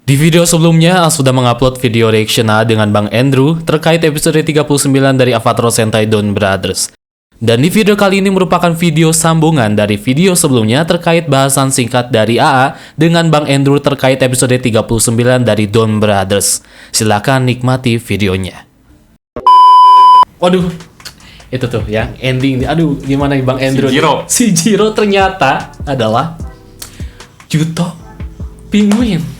Di video sebelumnya, Al sudah mengupload video reaction A dengan Bang Andrew terkait episode 39 dari Avatar Sentai Don Brothers. Dan di video kali ini merupakan video sambungan dari video sebelumnya terkait bahasan singkat dari AA dengan Bang Andrew terkait episode 39 dari Don Brothers. Silakan nikmati videonya. Waduh, itu tuh yang ending. Aduh, gimana nih Bang Andrew? Si Jiro ternyata adalah Yuto Penguin.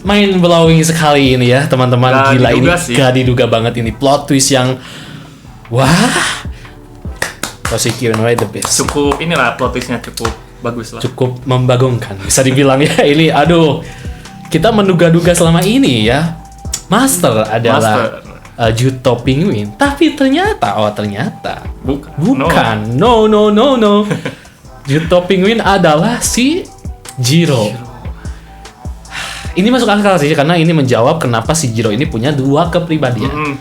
Mind blowing sekali ini ya teman-teman, gila ini gak diduga banget ini plot twist yang wah, Toshiki Uenoe the best. Cukup inilah plot twistnya cukup bagus lah. Cukup membagongkan bisa dibilang ya ini. Aduh, kita menduga-duga selama ini ya Master adalah Yuto Penguin, tapi ternyata bukan. No. Yuto Penguin adalah si Jiro. Ini masuk akal sih karena ini menjawab kenapa si Jiro ini punya dua kepribadian.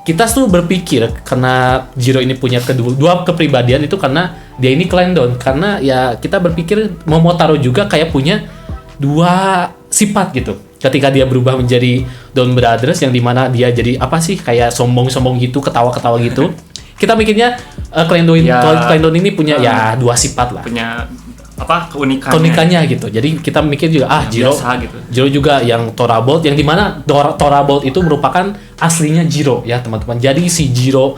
Kita tuh berpikir karena Jiro ini punya dua kepribadian itu karena dia ini Clan-don, karena ya kita berpikir Momotaro juga kayak punya dua sifat gitu. Ketika dia berubah menjadi Don Brothers yang dimana dia jadi apa sih kayak sombong-sombong gitu, ketawa-ketawa gitu. Kita mikirnya Clan-don ini punya ya dua sifat lah. Punya apa keunikannya gitu. Jadi kita mikir juga Jiro gitu. Jiro juga yang Thunderbolt yang dimana Thunderbolt itu merupakan aslinya Jiro ya teman-teman. Jadi si Jiro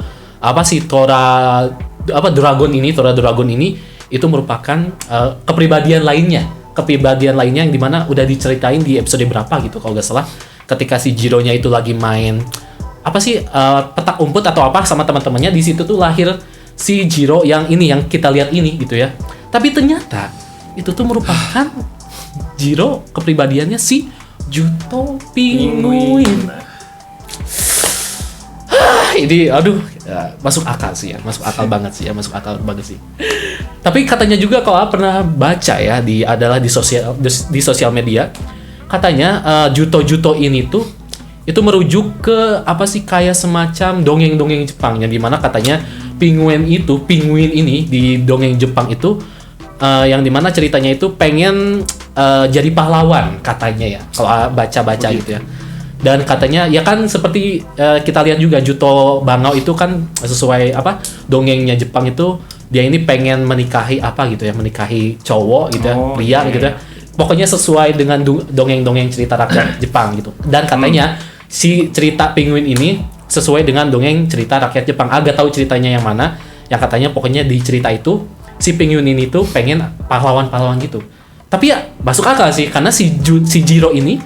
Dragon ini itu merupakan kepribadian lainnya yang dimana udah diceritain di episode berapa gitu kalau nggak salah, ketika si Jiro-nya itu lagi main petak umpet atau apa sama teman-temannya. Di situ tuh lahir si Jiro yang kita lihat ini gitu ya. Tapi ternyata itu tuh merupakan Jiro kepribadiannya si Yuto Penguin. Ini masuk akal banget sih. Tapi katanya juga kalau pernah baca ya di sosial media, katanya Juto ini tuh itu merujuk ke kayak semacam dongeng-dongeng Jepang yang dimana katanya penguin ini di dongeng Jepang itu yang dimana ceritanya itu pengen jadi pahlawan katanya ya kalau baca-baca gitu ya. Dan katanya ya kan seperti kita lihat juga Juto Bangau itu kan sesuai dongengnya Jepang itu dia ini pengen menikahi menikahi cowok gitu ya, pria gitu ya. Pokoknya sesuai dengan dongeng-dongeng cerita rakyat Jepang gitu. Dan katanya si cerita penguin ini sesuai dengan dongeng cerita rakyat Jepang. Agak tahu ceritanya yang mana. Yang katanya pokoknya di cerita itu si penguin ini tuh pengen pahlawan-pahlawan gitu. Tapi ya masuk akal sih karena si Jiro ini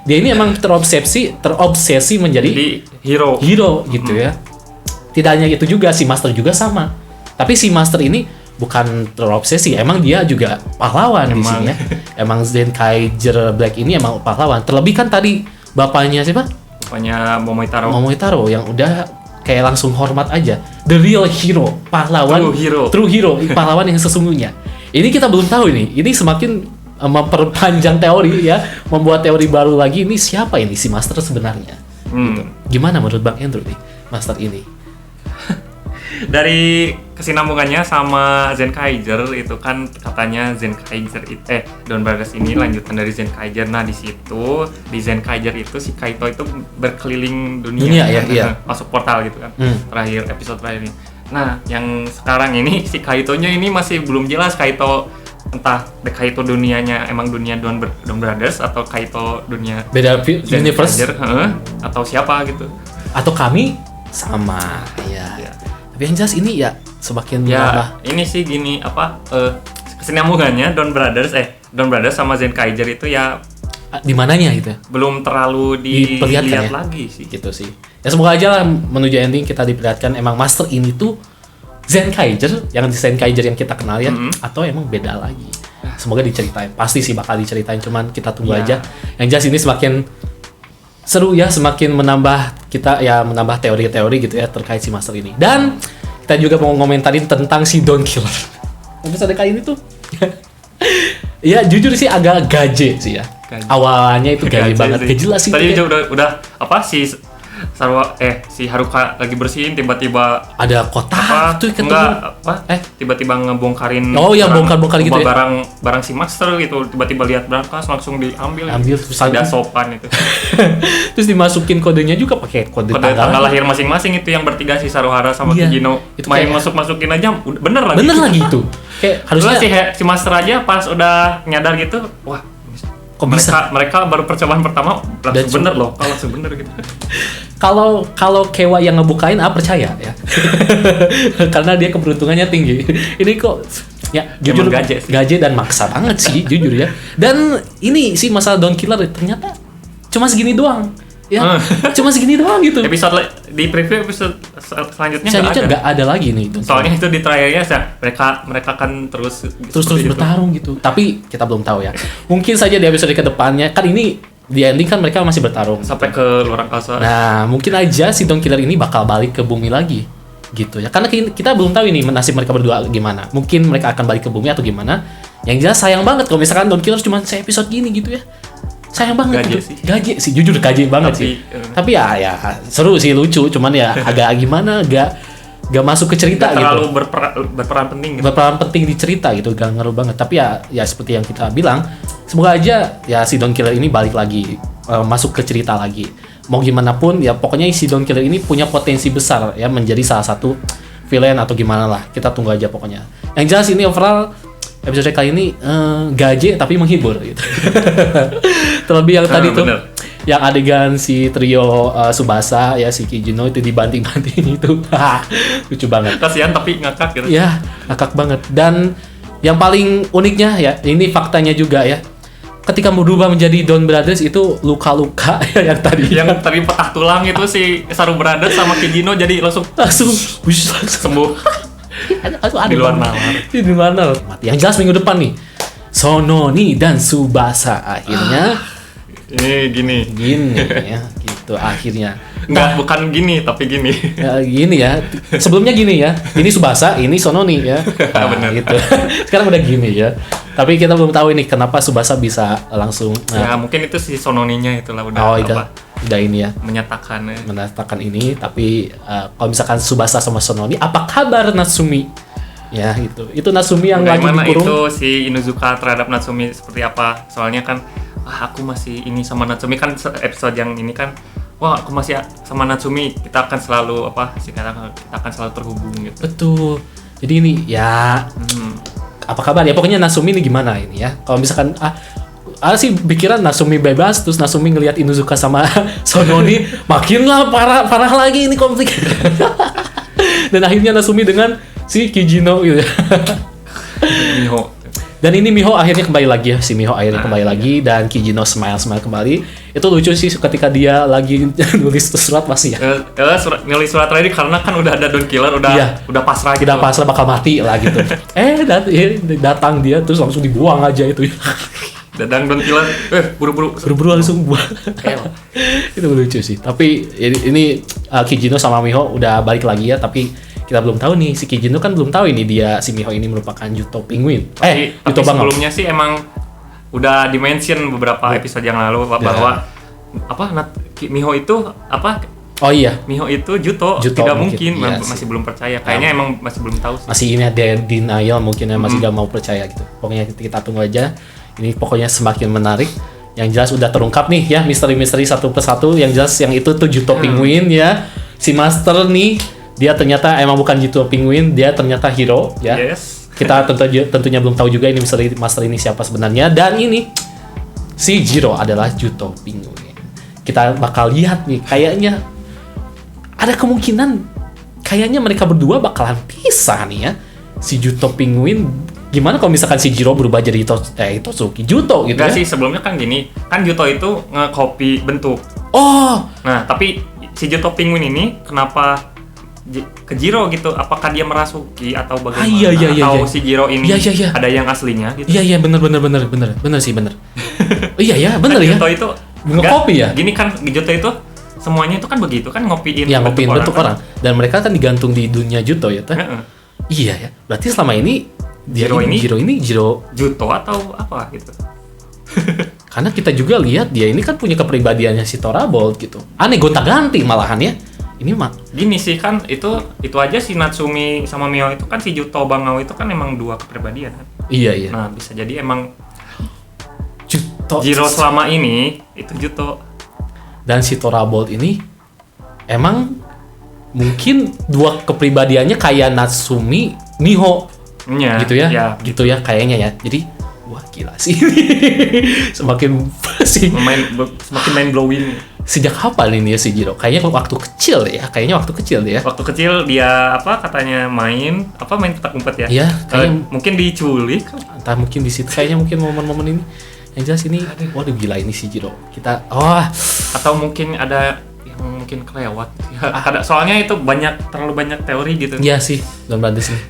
dia ini emang terobsesi menjadi hero gitu ya. Tidak hanya itu juga, si Master juga sama. Tapi si Master ini bukan terobsesi, emang dia juga pahlawan di sini ya. Emang Zenkaiger Black ini emang pahlawan. Terlebih kan tadi bapaknya siapa? Bapaknya Momotaro yang udah kayak langsung hormat aja. The real hero, pahlawan. True hero, pahlawan yang sesungguhnya. Ini kita belum tahu ini. Ini semakin memperpanjang teori ya, membuat teori baru lagi. Ini siapa ini si Master sebenarnya? Gitu. Gimana menurut Bang Andrew nih, Master ini? Dari kesinambungannya sama Zenkaiger itu kan katanya Don Brothers ini lanjutan dari Zenkaiger. Nah di situ di Zenkaiger itu si Kaito itu berkeliling dunia ya, iya. Masuk portal gitu kan. Terakhir episode terakhir ini. Nah yang sekarang ini si Kaito-nya ini masih belum jelas Kaito, entah Kaito dunianya emang dunia Don Brothers atau Kaito dunia beda universe atau siapa gitu. Atau kami sama ya. Tapi yang jelas ini ya semakin menambah. Ini sih gini kesinambungannya Don Brothers sama Zenkaiger itu ya di mananya gitu ya? Belum terlalu dilihat lagi sih. Gitu sih. Ya semoga aja lah menuju ending kita diperlihatkan emang Master ini tuh Zenkaiger yang kita kenal ya, atau emang beda lagi. Semoga diceritain. Pasti sih bakal diceritain, cuman kita tunggu aja. Yang jelas ini semakin seru ya, semakin menambah teori-teori gitu ya terkait si Master ini. Dan kita juga mau ngomentarin tentang si Don Killer. Episode kali ini tuh ya jujur sih agak gaje sih ya. Awalnya itu gaje banget, gak jelas sih. Tadi udah si Haruka lagi bersihin tiba-tiba Ada kotak tuh ketemu. tiba-tiba ngebongkarin Oh ya, bongkar gitu ya. barang si master gitu, tiba-tiba lihat berangkas langsung diambil. Terus tidak sopan itu. Terus dimasukin kodenya juga pakai kode tanggal lahir masing-masing itu yang bertiga si Saruhara sama Kijino. Itu Main kayak- masukin aja bener lagi. Bener lagi itu. Kayak harusnya si master aja pas udah nyadar gitu, wah kok bisa. mereka baru percobaan pertama Dan langsung bener loh, langsung bener gitu. Kalau Kewa yang ngebukain percaya ya. Karena dia keberuntungannya tinggi. Ini kok ya jujur Emang gaje sih. gaje dan maksa banget sih jujur ya. Dan ini sih masalah Dawn Killer ternyata cuma segini doang. Ya, cuma segini doang gitu. Di preview episode selanjutnya Selanjutnya nggak ada. nggak ada lagi nih. Dawn Soalnya itu di trailernya mereka kan terus seperti itu. bertarung gitu. Tapi kita belum tahu ya. Mungkin saja di episode kedepannya kan ini di ending kan mereka masih bertarung sampai ke luar angkasa. Nah, mungkin aja si Dawn Killer ini bakal balik ke bumi lagi. Gitu ya. Karena kita belum tahu ini nasib mereka berdua gimana. Mungkin mereka akan balik ke bumi atau gimana. Yang jelas sayang banget kalau misalkan Dawn Killer cuma se-episode gini gitu ya. Sayang banget Gaje gitu. sih. Gaje sih, jujur gaje banget sih. Tapi ya seru sih, lucu, cuman ya agak gimana, gak masuk ke cerita Nggak gitu. terlalu berperan penting gitu. Berperan penting di cerita gitu, gak ngaruh banget. Tapi ya seperti yang kita bilang, semoga aja ya si Dawn Killer ini balik lagi, masuk ke cerita lagi. Mau gimana pun ya pokoknya si Dawn Killer ini punya potensi besar ya menjadi salah satu villain atau gimana lah. Kita tunggu aja pokoknya. Yang jelas ini overall episode kali ini gaje tapi menghibur gitu. Terlebih yang tadi tuh bener. yang adegan si trio Tsubasa ya si Kijino itu dibanting-banting itu. Lucu banget. Kasihan tapi ngakak gitu. Ya, ngakak banget. Dan yang paling uniknya ya, ini faktanya juga ya. Ketika berubah menjadi Dawn Brothers itu luka-luka ya yang tadi patah tulang itu si Saru Brothers sama Kijino jadi langsung langsung sembuh. Di luar nalar. Di luar nalar. Yang jelas minggu depan nih, Sononi dan Tsubasa akhirnya Ini gini. ya, gitu akhirnya. Enggak, bukan gini tapi gini. Ya, gini ya. Sebelumnya gini ya. Ini Tsubasa, ini Sononi ya. Benar. Gitu. Sekarang udah gini ya. Tapi kita belum tahu ini kenapa Tsubasa bisa langsung Ya mungkin itu si Sononinya itulah udah udah ini ya. menyatakan ini. Tapi kalau misalkan Tsubasa sama Sononi, apa kabar Natsumi? Ya itu Natsumi yang lagi bagaimana dikurung. itu si Inuzuka terhadap Natsumi seperti apa? Soalnya kan aku masih ini sama Natsumi kan episode yang ini kan, wah aku masih sama Natsumi, kita akan selalu kita akan selalu terhubung gitu. Betul. Jadi ini ya apa kabar ya? Pokoknya Natsumi ini gimana ini ya? Kalau misalkan ada sih pikiran Natsumi bebas, terus Natsumi ngelihat Inuzuka sama Sononi, makinlah parah lagi ini konflik. Dan akhirnya Natsumi dengan si Kijino gitu. Miho. Dan ini Miho akhirnya kembali lagi ya, si Miho akhirnya kembali lagi dan Kijino smile kembali. Itu lucu sih ketika dia lagi nulis surat pasti ya. Nulis surat tadi karena kan udah ada Dawn Killer, udah pasrah gitu. Udah pasrah bakal mati lah gitu. Datang dia terus langsung dibuang aja itu. Dadang Dawn Killer, buru-buru langsung buang. Itu lucu sih. Tapi ini Kijino sama Miho udah balik lagi ya, tapi kita belum tahu nih, si Kijino kan belum tahu ini si Miho ini merupakan Yuto Penguin. Tapi sebelumnya sih emang udah di-mention beberapa episode yang lalu bahwa Miho itu Oh iya. Miho itu Juto tidak mungkin, iya masih belum percaya. Kayaknya emang masih belum tahu sih. Masih ini ada denial mungkin ya, masih gak mau percaya gitu. Pokoknya kita tunggu aja. Ini pokoknya semakin menarik. Yang jelas udah terungkap nih ya misteri-misteri satu persatu. Yang jelas yang itu tuh Juto Penguin ya. Si Master nih dia ternyata emang bukan Juto Penguin, dia ternyata hero ya. Yes. Kita tentunya belum tahu juga ini misteri Master ini siapa sebenarnya. Dan ini si Jiro adalah Juto Penguin. Kita bakal lihat nih, kayaknya ada kemungkinan kayaknya mereka berdua bakalan pisah nih ya. Si Juto Penguin, gimana kalau misalkan si Jiro berubah jadi Itotsuki Juto gitu. Enggak ya? sih, sebelumnya kan gini, kan Juto itu nge-copy bentuk. Oh, Nah, tapi si Juto Penguin ini kenapa ke Jiro gitu? Apakah dia merasuki atau bagaimana? Iya, atau si Jiro ini Iya. ada yang aslinya gitu? iya bener sih bener. Iya ya bener Kan ya. Juto itu Nge-copy ya? Gini kan Juto itu semuanya itu kan begitu kan, ngopiin Yang ngopiin bentuk orang. Dan mereka kan digantung di dunia Juto ya teh. Heeh. Iya ya. Berarti selama ini Jiro ini Jiro Juto atau apa gitu? Karena kita juga lihat dia ini kan punya kepribadiannya si Thunderbolt gitu. Aneh gonta-ganti malahan ya. Ini mah Gini sih kan itu aja si Natsumi sama Mio itu kan si Juto Bangao itu kan emang dua kepribadian kan. iya. Nah, bisa jadi emang Juto Jiro selama ini itu Juto. dan si Thunderbolt ini emang mungkin dua kepribadiannya kayak Natsumi Miho Iya. gitu ya. Ya, Gitu ya kayaknya ya. Jadi wah gila sih. Semakin sih. Semakin mind blowing. Sejak kapan ini ya si Jiro? Kayaknya waktu kecil ya. Kayaknya waktu kecil dia. Waktu kecil dia katanya main petak umpet ya. Iya, kayaknya mungkin diculik. entah mungkin di situ kayaknya mungkin momen-momen ini. Yang jelas ini waduh gila ini si Jiro. Kita Atau mungkin ada yang mungkin kelewat. Ya, soalnya itu terlalu banyak teori gitu. iya sih Don Brothers nih.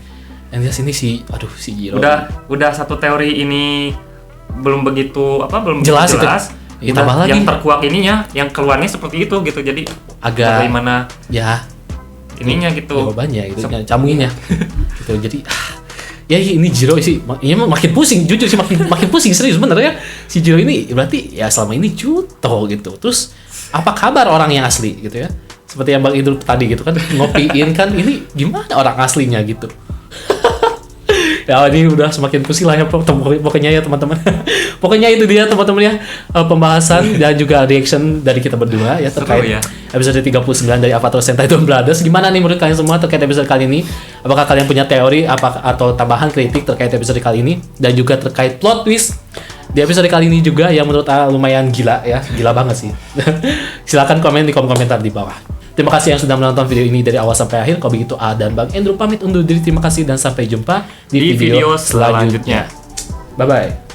Yang jelas ini si Jiro. Udah satu teori ini belum begitu Jelas itu. jelas. Ya, Udah tambah lagi. yang terkuak ininya, yang keluarnya seperti itu gitu. Jadi Agak bagaimana ya ininya gitu. jawabannya gitu camunginya gitu. Jadi ya ini Jiro sih ini makin pusing jujur sih makin pusing serius bener ya. Si Jiro ini berarti ya selama ini Juto gitu. Terus apa kabar orang yang asli gitu ya? Seperti yang Bang Idul tadi gitu kan ngopiin kan ini gimana orang aslinya gitu. Ya ini udah semakin pusing lah ya pokoknya ya teman-teman. Pokoknya itu dia teman-teman ya pembahasan dan juga reaction dari kita berdua ya terkait ya. episode 39 dari Avatar Sentai Don Brothers. Gimana nih menurut kalian semua terkait episode kali ini? Apakah kalian punya teori atau tambahan kritik terkait episode kali ini dan juga terkait plot twist di episode kali ini juga yang menurut lumayan gila ya, gila banget sih. Silakan komen di kolom komentar di bawah. Terima kasih yang sudah menonton video ini dari awal sampai akhir. Kalau begitu A dan Bang Andrew pamit undur diri. Terima kasih dan sampai jumpa di video selanjutnya. Bye bye.